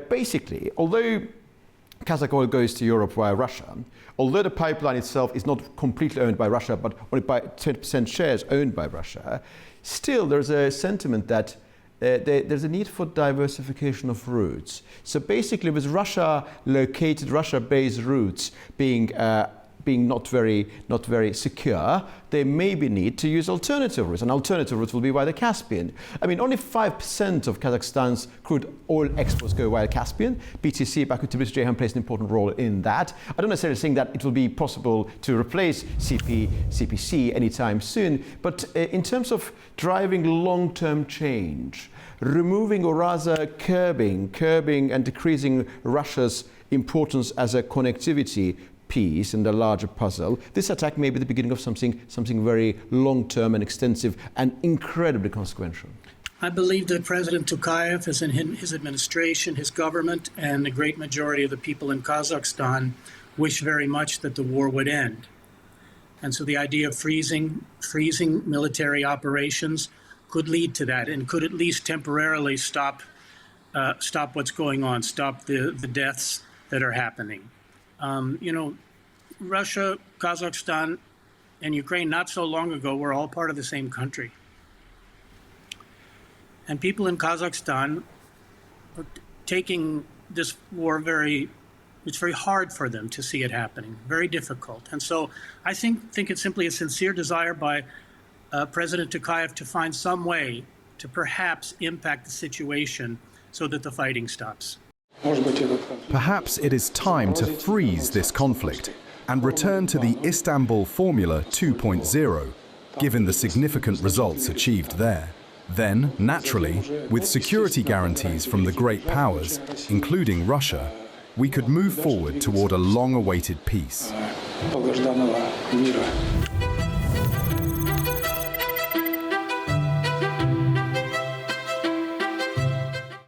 Basically, although Kazakh oil goes to Europe via Russia, although the pipeline itself is not completely owned by Russia, but only by 20% shares owned by Russia, still there's a sentiment that there's a need for diversification of routes. So basically, with Russia-based routes being not very secure, there may be need to use alternative routes. And alternative routes will be via the Caspian. I mean, only 5% of Kazakhstan's crude oil exports go via Caspian. BTC, Baku, Tbilisi, Ceyhan plays an important role in that. I don't necessarily think that it will be possible to replace CPC anytime soon, but in terms of driving long-term change, removing or rather curbing and decreasing Russia's importance as a connectivity piece in the larger puzzle, this attack may be the beginning of something very long-term and extensive and incredibly consequential. I believe that President Tokayev, his administration, his government, and the great majority of the people in Kazakhstan wish very much that the war would end. And so the idea of freezing military operations could lead to that, and could at least temporarily stop what's going on, stop the deaths that are happening. Russia, Kazakhstan, and Ukraine not so long ago were all part of the same country. And people in Kazakhstan are taking this war it's very hard for them to see it happening, very difficult. And so I think it's simply a sincere desire by President Tokayev to find some way to perhaps impact the situation so that the fighting stops. Perhaps it is time to freeze this conflict and return to the Istanbul Formula 2.0, given the significant results achieved there. Then, naturally, with security guarantees from the great powers, including Russia, we could move forward toward a long-awaited peace.